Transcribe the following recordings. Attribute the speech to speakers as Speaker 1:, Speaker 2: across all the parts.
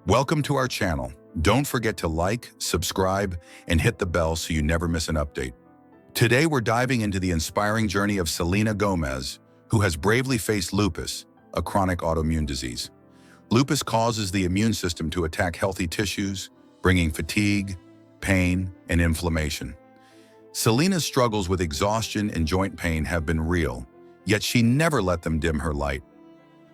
Speaker 1: Welcome to our channel. Don't forget to like, subscribe, and hit the bell so you never miss an update. Today we're diving into the inspiring journey of Selena Gomez, who has bravely faced lupus, a chronic autoimmune disease. Lupus causes the immune system to attack healthy tissues, bringing fatigue, pain, and inflammation. Selena's struggles with exhaustion and joint pain have been real, yet she never let them dim her light.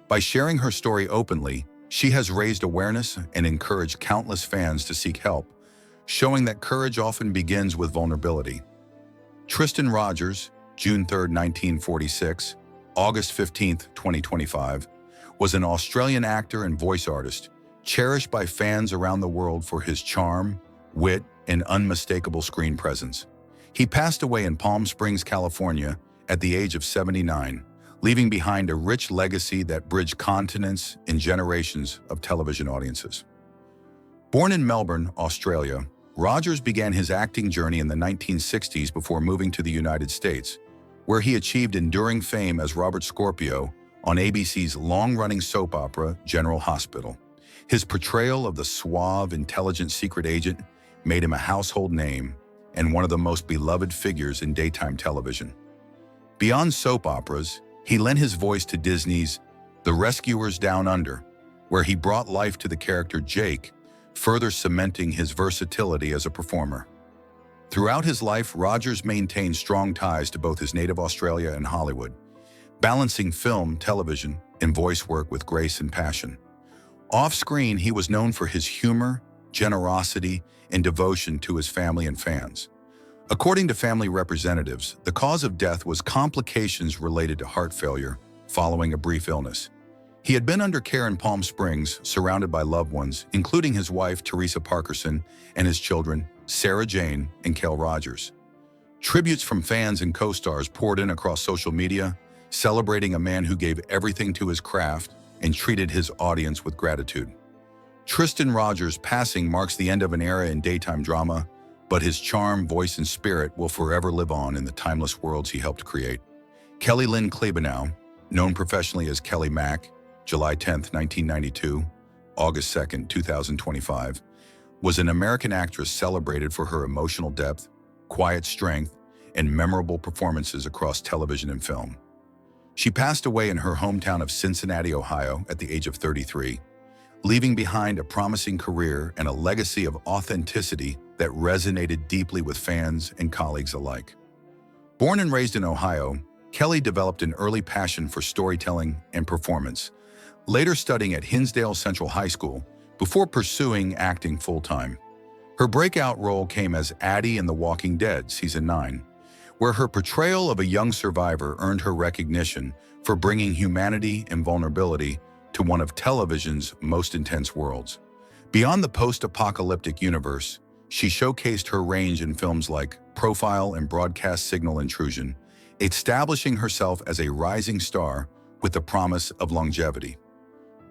Speaker 1: By sharing her story openly, she has raised awareness and encouraged countless fans to seek help, showing that courage often begins with vulnerability. Tristan Rogers, June 3, 1946, August 15, 2025, was an Australian actor and voice artist, cherished by fans around the world for his charm, wit, and unmistakable screen presence. He passed away in Palm Springs, California, at the age of 79, leaving behind a rich legacy that bridged continents and generations of television audiences. Born in Melbourne, Australia, Rogers began his acting journey in the 1960s before moving to the United States, where he achieved enduring fame as Robert Scorpio on ABC's long-running soap opera, General Hospital. His portrayal of the suave, intelligent secret agent made him a household name and one of the most beloved figures in daytime television. Beyond soap operas, he lent his voice to Disney's The Rescuers Down Under, where he brought life to the character Jake, further cementing his versatility as a performer. Throughout his life, Rogers maintained strong ties to both his native Australia and Hollywood, balancing film, television, and voice work with grace and passion. Off-screen, he was known for his humor, generosity, and devotion to his family and fans. According to family representatives, the cause of death was complications related to heart failure following a brief illness. He had been under care in Palm Springs, surrounded by loved ones, including his wife, Teresa Parkerson, and his children, Sarah Jane and Kel Rogers. Tributes from fans and co-stars poured in across social media, celebrating a man who gave everything to his craft and treated his audience with gratitude. Tristan Rogers' passing marks the end of an era in daytime drama, but his charm, voice, and spirit will forever live on in the timeless worlds he helped create. Kelly Lynn Klebanow, known professionally as Kelly Mack, July 10, 1992, August 2, 2025, was an American actress celebrated for her emotional depth, quiet strength, and memorable performances across television and film. She passed away in her hometown of Cincinnati, Ohio, at the age of 33, leaving behind a promising career and a legacy of authenticity that resonated deeply with fans and colleagues alike. Born and raised in Ohio, Kelly developed an early passion for storytelling and performance, later studying at Hinsdale Central High School before pursuing acting full-time. Her breakout role came as Addie in The Walking Dead, Season 9, where her portrayal of a young survivor earned her recognition for bringing humanity and vulnerability to one of television's most intense worlds. Beyond the post-apocalyptic universe, she showcased her range in films like Profile and Broadcast Signal Intrusion, establishing herself as a rising star with the promise of longevity.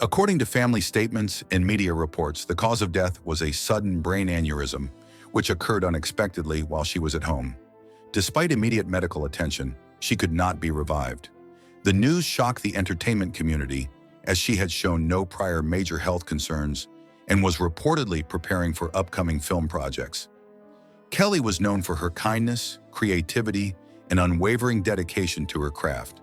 Speaker 1: According to family statements and media reports, the cause of death was a sudden brain aneurysm, which occurred unexpectedly while she was at home. Despite immediate medical attention, she could not be revived. The news shocked the entertainment community, as she had shown no prior major health concerns and was reportedly preparing for upcoming film projects. Kelly was known for her kindness, creativity, and unwavering dedication to her craft.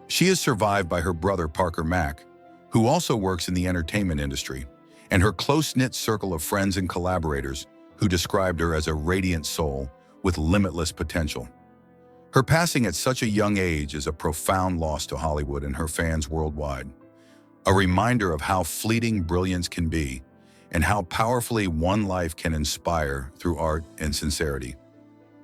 Speaker 1: She is survived by her brother Parker Mack, who also works in the entertainment industry, and her close-knit circle of friends and collaborators who described her as a radiant soul with limitless potential. Her passing at such a young age is a profound loss to Hollywood and her fans worldwide, a reminder of how fleeting brilliance can be and how powerfully one life can inspire through art and sincerity.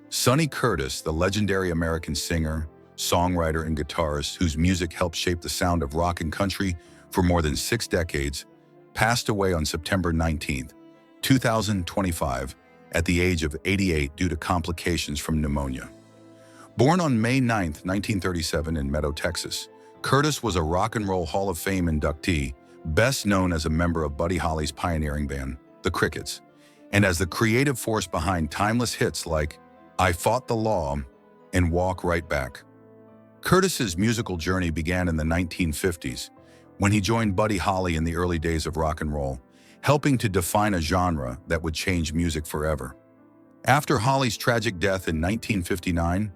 Speaker 1: Sonny Curtis, the legendary American singer, songwriter, and guitarist whose music helped shape the sound of rock and country for more than 6 decades, passed away on September 19, 2025, at the age of 88 due to complications from pneumonia. Born on May 9, 1937 in Meadow, Texas, Curtis was a Rock and Roll Hall of Fame inductee, best known as a member of Buddy Holly's pioneering band, the Crickets, and as the creative force behind timeless hits like I Fought the Law and Walk Right Back. Curtis's musical journey began in the 1950s when he joined Buddy Holly in the early days of rock and roll, helping to define a genre that would change music forever. After Holly's tragic death in 1959,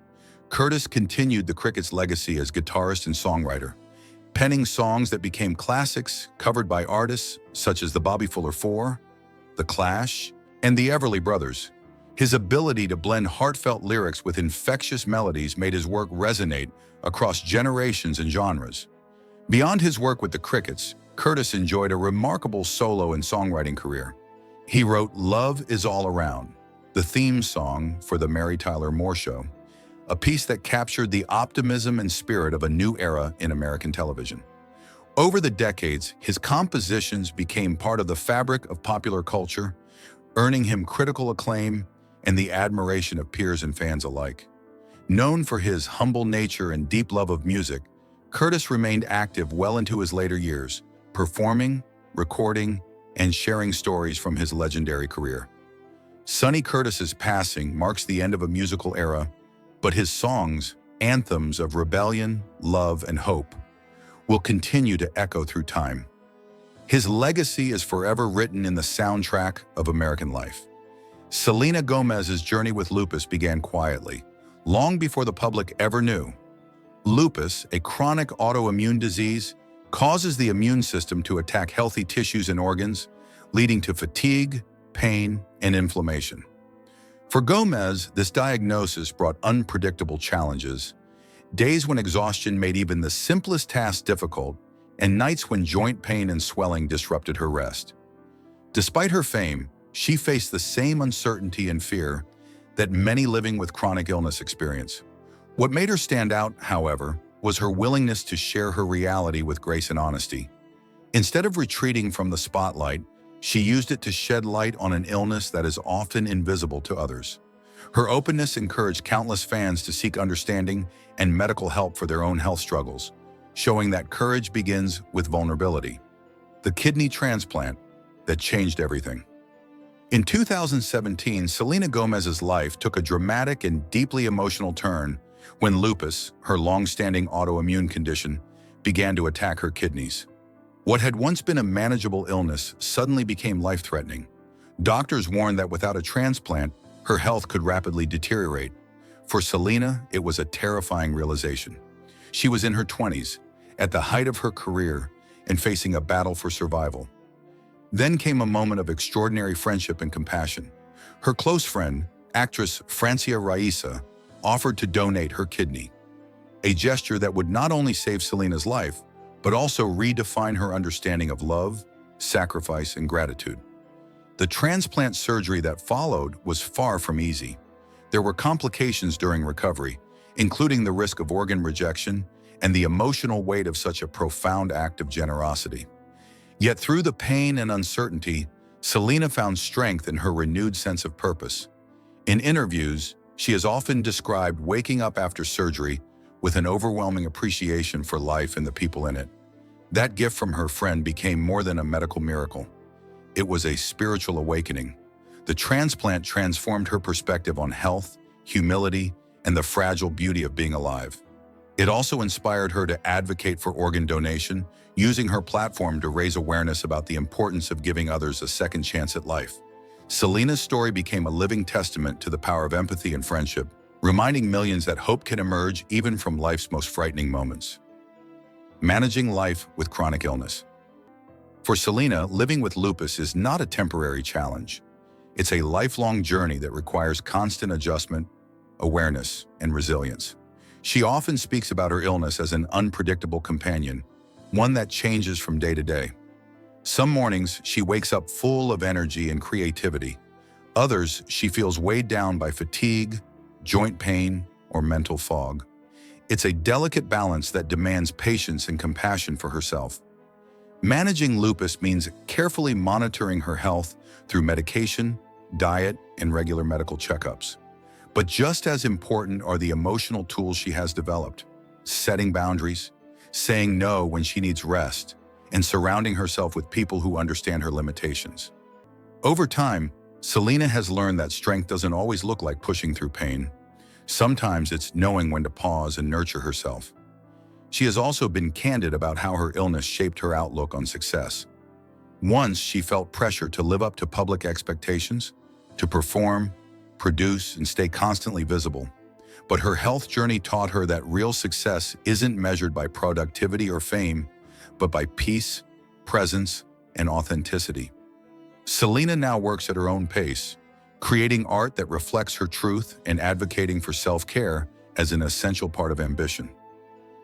Speaker 1: Curtis continued the Crickets' legacy as guitarist and songwriter, penning songs that became classics covered by artists such as the Bobby Fuller Four, The Clash, and the Everly Brothers. His ability to blend heartfelt lyrics with infectious melodies made his work resonate across generations and genres. Beyond his work with the Crickets, Curtis enjoyed a remarkable solo and songwriting career. He wrote "Love Is All Around," the theme song for The Mary Tyler Moore Show, a piece that captured the optimism and spirit of a new era in American television. Over the decades, his compositions became part of the fabric of popular culture, earning him critical acclaim and the admiration of peers and fans alike. Known for his humble nature and deep love of music, Curtis remained active well into his later years, performing, recording, and sharing stories from his legendary career. Sonny Curtis's passing marks the end of a musical era, but his songs, anthems of rebellion, love, and hope, will continue to echo through time. His legacy is forever written in the soundtrack of American life. Selena Gomez's journey with lupus began quietly, long before the public ever knew. Lupus, a chronic autoimmune disease, causes the immune system to attack healthy tissues and organs, leading to fatigue, pain, and inflammation. For Gomez, this diagnosis brought unpredictable challenges, days when exhaustion made even the simplest tasks difficult, and nights when joint pain and swelling disrupted her rest. Despite her fame, she faced the same uncertainty and fear that many living with chronic illness experience. What made her stand out, however, was her willingness to share her reality with grace and honesty. Instead of retreating from the spotlight, she used it to shed light on an illness that is often invisible to others. Her openness encouraged countless fans to seek understanding and medical help for their own health struggles, showing that courage begins with vulnerability. The kidney transplant that changed everything. In 2017, Selena Gomez's life took a dramatic and deeply emotional turn when lupus, her long-standing autoimmune condition, began to attack her kidneys. What had once been a manageable illness suddenly became life-threatening. Doctors warned that without a transplant, her health could rapidly deteriorate. For Selena, it was a terrifying realization. She was in her 20s, at the height of her career, and facing a battle for survival. Then came a moment of extraordinary friendship and compassion. Her close friend, actress Francia Raisa, offered to donate her kidney, a gesture that would not only save Selena's life, but also redefine her understanding of love, sacrifice, and gratitude. The transplant surgery that followed was far from easy. There were complications during recovery, including the risk of organ rejection and the emotional weight of such a profound act of generosity. Yet through the pain and uncertainty, Selena found strength in her renewed sense of purpose. In interviews, she has often described waking up after surgery with an overwhelming appreciation for life and the people in it. That gift from her friend became more than a medical miracle. It was a spiritual awakening. The transplant transformed her perspective on health, humility, and the fragile beauty of being alive. It also inspired her to advocate for organ donation, using her platform to raise awareness about the importance of giving others a second chance at life. Selena's story became a living testament to the power of empathy and friendship, reminding millions that hope can emerge even from life's most frightening moments. Managing life with chronic illness. For Selena, living with lupus is not a temporary challenge. It's a lifelong journey that requires constant adjustment, awareness, and resilience. She often speaks about her illness as an unpredictable companion, one that changes from day to day. Some mornings, she wakes up full of energy and creativity. Others, she feels weighed down by fatigue, joint pain, or mental fog. It's a delicate balance that demands patience and compassion for herself. Managing lupus means carefully monitoring her health through medication, diet, and regular medical checkups. But just as important are the emotional tools she has developed: setting boundaries, saying no when she needs rest, and surrounding herself with people who understand her limitations. Over time, Selena has learned that strength doesn't always look like pushing through pain. Sometimes it's knowing when to pause and nurture herself. She has also been candid about how her illness shaped her outlook on success. Once she felt pressure to live up to public expectations, to perform, produce, and stay constantly visible. But her health journey taught her that real success isn't measured by productivity or fame, but by peace, presence, and authenticity. Selena now works at her own pace, creating art that reflects her truth and advocating for self-care as an essential part of ambition.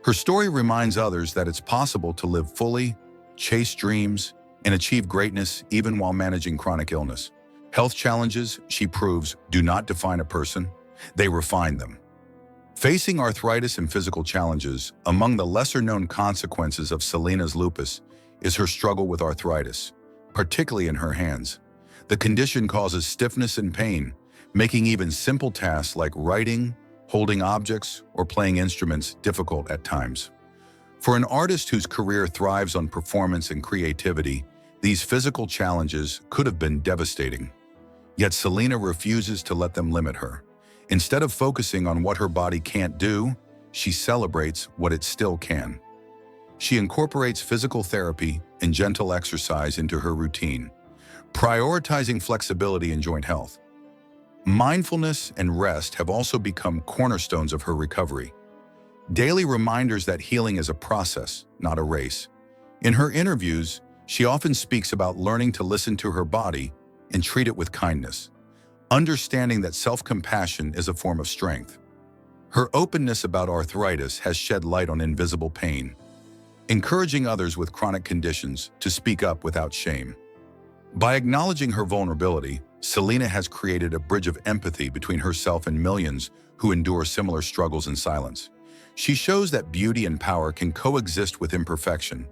Speaker 1: Her story reminds others that it's possible to live fully, chase dreams, and achieve greatness even while managing chronic illness. Health challenges, she proves, do not define a person, they refine them. Facing arthritis and physical challenges, among the lesser-known consequences of Selena's lupus is her struggle with arthritis, particularly in her hands. The condition causes stiffness and pain, making even simple tasks like writing, holding objects, or playing instruments difficult at times. For an artist whose career thrives on performance and creativity, these physical challenges could have been devastating. Yet Selena refuses to let them limit her. Instead of focusing on what her body can't do, she celebrates what it still can. She incorporates physical therapy and gentle exercise into her routine, prioritizing flexibility and joint health. Mindfulness and rest have also become cornerstones of her recovery. Daily reminders that healing is a process, not a race. In her interviews, she often speaks about learning to listen to her body and treat it with kindness, understanding that self-compassion is a form of strength. Her openness about arthritis has shed light on invisible pain, encouraging others with chronic conditions to speak up without shame. By acknowledging her vulnerability, Selena has created a bridge of empathy between herself and millions who endure similar struggles in silence. She shows that beauty and power can coexist with imperfection,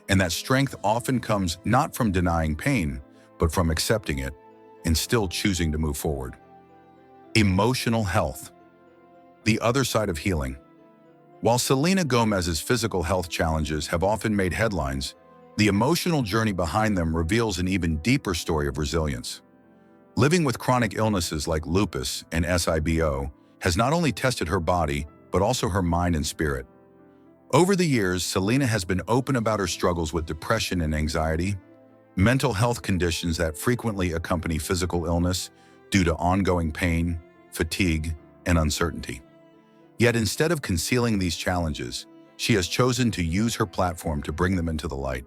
Speaker 1: and that strength often comes not from denying pain, but from accepting it and still choosing to move forward. Emotional health. The other side of healing. While Selena Gomez's physical health challenges have often made headlines, the emotional journey behind them reveals an even deeper story of resilience. Living with chronic illnesses like lupus and SIBO has not only tested her body, but also her mind and spirit. Over the years, Selena has been open about her struggles with depression and anxiety, mental health conditions that frequently accompany physical illness due to ongoing pain, fatigue, and uncertainty. Yet instead of concealing these challenges, she has chosen to use her platform to bring them into the light.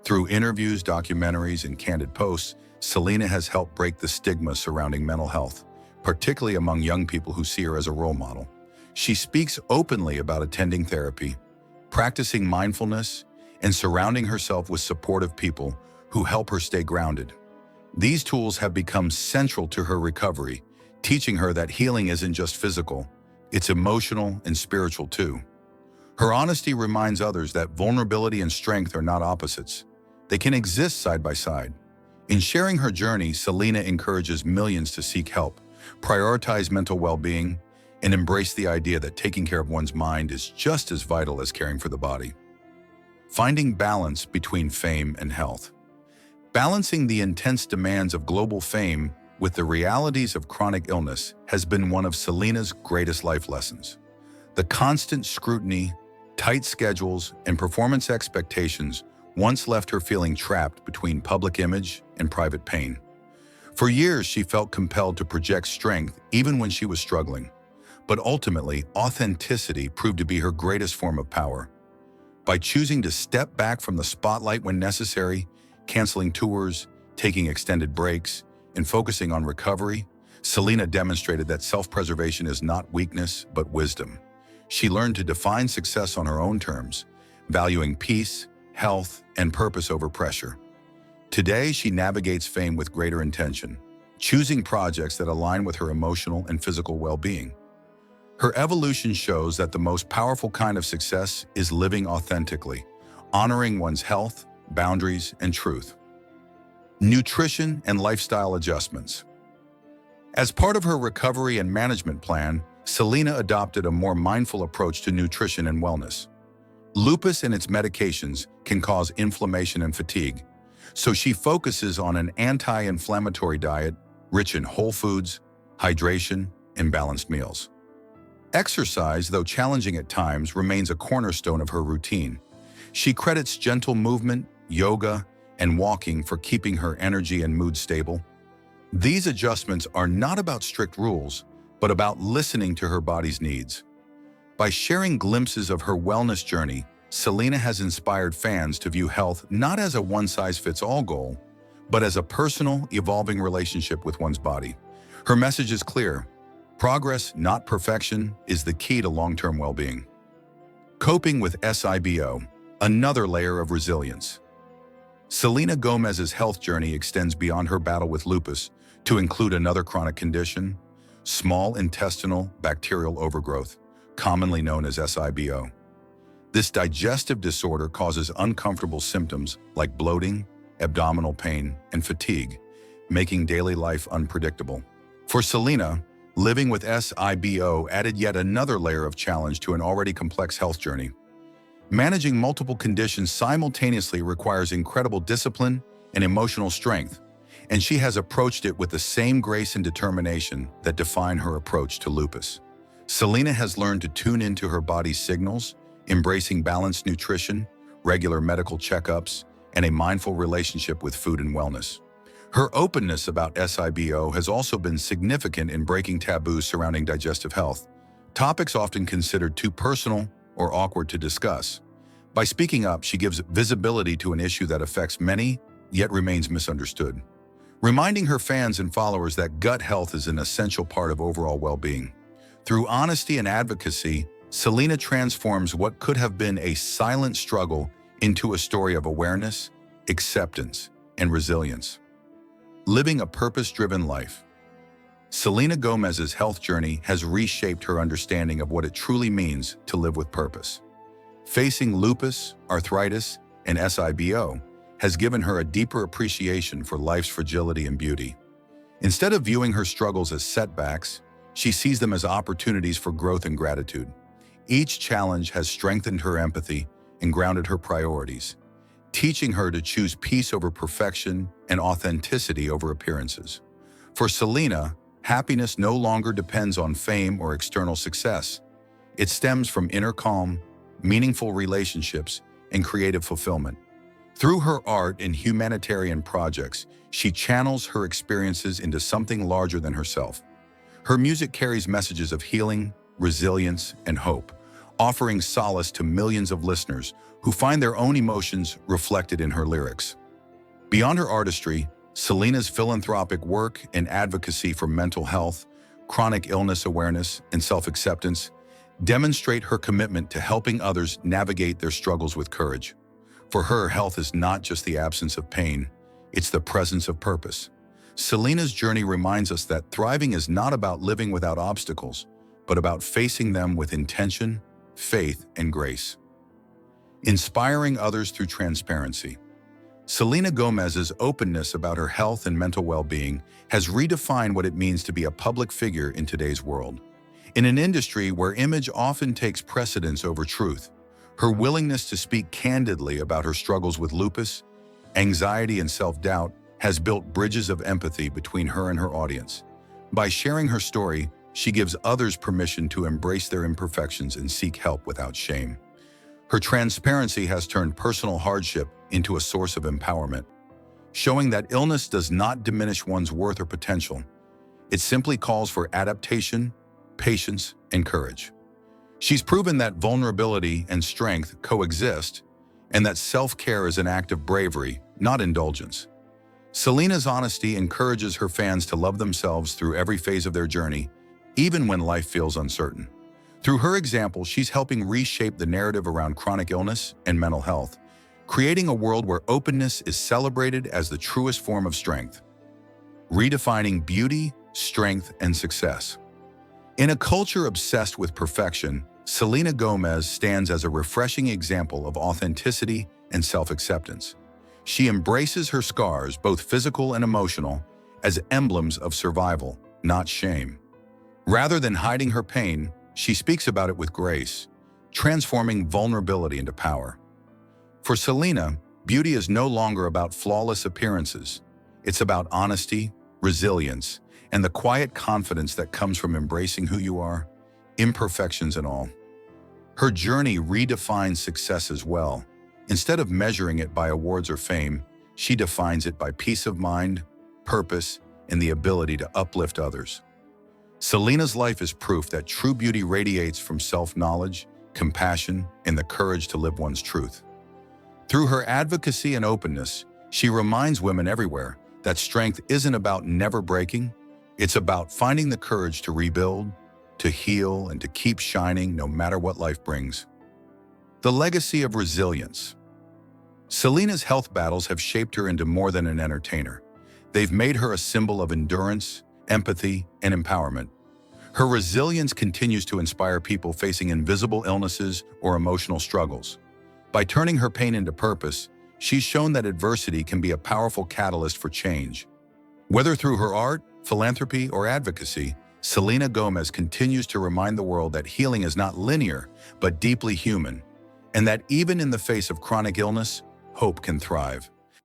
Speaker 1: Through interviews, documentaries, and candid posts, Selena has helped break the stigma surrounding mental health, particularly among young people who see her as a role model. She speaks openly about attending therapy, practicing mindfulness, and surrounding herself with supportive people who help her stay grounded. These tools have become central to her recovery, teaching her that healing isn't just physical, it's emotional and spiritual too. Her honesty reminds others that vulnerability and strength are not opposites. They can exist side by side. In sharing her journey, Selena encourages millions to seek help, prioritize mental well-being, and embrace the idea that taking care of one's mind is just as vital as caring for the body. Finding balance between fame and health. Balancing the intense demands of global fame with the realities of chronic illness has been one of Selena's greatest life lessons. The constant scrutiny, tight schedules, and performance expectations once left her feeling trapped between public image and private pain. For years, she felt compelled to project strength even when she was struggling. But ultimately, authenticity proved to be her greatest form of power. By choosing to step back from the spotlight when necessary, canceling tours, taking extended breaks, and focusing on recovery, Selena demonstrated that self-preservation is not weakness, but wisdom. She learned to define success on her own terms, valuing peace, health, and purpose over pressure. Today, she navigates fame with greater intention, choosing projects that align with her emotional and physical well-being. Her evolution shows that the most powerful kind of success is living authentically, honoring one's health, boundaries, and truth. Nutrition and lifestyle adjustments. As part of her recovery and management plan, Selena adopted a more mindful approach to nutrition and wellness. Lupus and its medications can cause inflammation and fatigue, so she focuses on an anti-inflammatory diet rich in whole foods, hydration, and balanced meals. Exercise, though challenging at times, remains a cornerstone of her routine. She credits gentle movement, yoga, and walking for keeping her energy and mood stable. These adjustments are not about strict rules, but about listening to her body's needs. By sharing glimpses of her wellness journey, Selena has inspired fans to view health not as a one-size-fits-all goal, but as a personal, evolving relationship with one's body. Her message is clear: progress, not perfection, is the key to long-term well-being. Coping with SIBO, another layer of resilience. Selena Gomez's health journey extends beyond her battle with lupus to include another chronic condition, small intestinal bacterial overgrowth, commonly known as SIBO. This digestive disorder causes uncomfortable symptoms like bloating, abdominal pain, and fatigue, making daily life unpredictable. For Selena, living with SIBO added yet another layer of challenge to an already complex health journey. Managing multiple conditions simultaneously requires incredible discipline and emotional strength, and she has approached it with the same grace and determination that define her approach to lupus. Selena has learned to tune into her body's signals, embracing balanced nutrition, regular medical checkups, and a mindful relationship with food and wellness. Her openness about SIBO has also been significant in breaking taboos surrounding digestive health, topics often considered too personal or awkward to discuss. By speaking up, she gives visibility to an issue that affects many, yet remains misunderstood, reminding her fans and followers that gut health is an essential part of overall well-being. Through honesty and advocacy, Selena transforms what could have been a silent struggle into a story of awareness, acceptance, and resilience. Living a purpose-driven life. Selena Gomez's health journey has reshaped her understanding of what it truly means to live with purpose. Facing lupus, arthritis, and SIBO has given her a deeper appreciation for life's fragility and beauty. Instead of viewing her struggles as setbacks, she sees them as opportunities for growth and gratitude. Each challenge has strengthened her empathy and grounded her priorities, teaching her to choose peace over perfection and authenticity over appearances. For Selena, happiness no longer depends on fame or external success. It stems from inner calm, meaningful relationships, and creative fulfillment. Through her art and humanitarian projects, she channels her experiences into something larger than herself. Her music carries messages of healing, resilience, and hope, offering solace to millions of listeners who find their own emotions reflected in her lyrics. Beyond her artistry, Selena's philanthropic work and advocacy for mental health, chronic illness awareness, and self-acceptance demonstrate her commitment to helping others navigate their struggles with courage. For her, health is not just the absence of pain, it's the presence of purpose. Selena's journey reminds us that thriving is not about living without obstacles, but about facing them with intention, faith, and grace. Inspiring others through transparency. Selena Gomez's openness about her health and mental well-being has redefined what it means to be a public figure in today's world. In an industry where image often takes precedence over truth, her willingness to speak candidly about her struggles with lupus, anxiety, and self-doubt has built bridges of empathy between her and her audience. By sharing her story, she gives others permission to embrace their imperfections and seek help without shame. Her transparency has turned personal hardship into a source of empowerment, showing that illness does not diminish one's worth or potential. It simply calls for adaptation, patience, and courage. She's proven that vulnerability and strength coexist, and that self-care is an act of bravery, not indulgence. Selena's honesty encourages her fans to love themselves through every phase of their journey, even when life feels uncertain. Through her example, she's helping reshape the narrative around chronic illness and mental health, creating a world where openness is celebrated as the truest form of strength. Redefining beauty, strength, and success. In a culture obsessed with perfection, Selena Gomez stands as a refreshing example of authenticity and self-acceptance. She embraces her scars, both physical and emotional, as emblems of survival, not shame. Rather than hiding her pain, she speaks about it with grace, transforming vulnerability into power. For Selena, beauty is no longer about flawless appearances. It's about honesty, resilience, and the quiet confidence that comes from embracing who you are, imperfections and all. Her journey redefines success as well. Instead of measuring it by awards or fame, she defines it by peace of mind, purpose, and the ability to uplift others. Selena's life is proof that true beauty radiates from self-knowledge, compassion, and the courage to live one's truth. Through her advocacy and openness, she reminds women everywhere that strength isn't about never breaking, it's about finding the courage to rebuild, to heal, and to keep shining no matter what life brings. The legacy of resilience. Selena's health battles have shaped her into more than an entertainer. They've made her a symbol of endurance, empathy, and empowerment. Her resilience continues to inspire people facing invisible illnesses or emotional struggles. By turning her pain into purpose, she's shown that adversity can be a powerful catalyst for change. Whether through her art, philanthropy, or advocacy, Selena Gomez continues to remind the world that healing is not linear, but deeply human, and that even in the face of chronic illness, hope can thrive.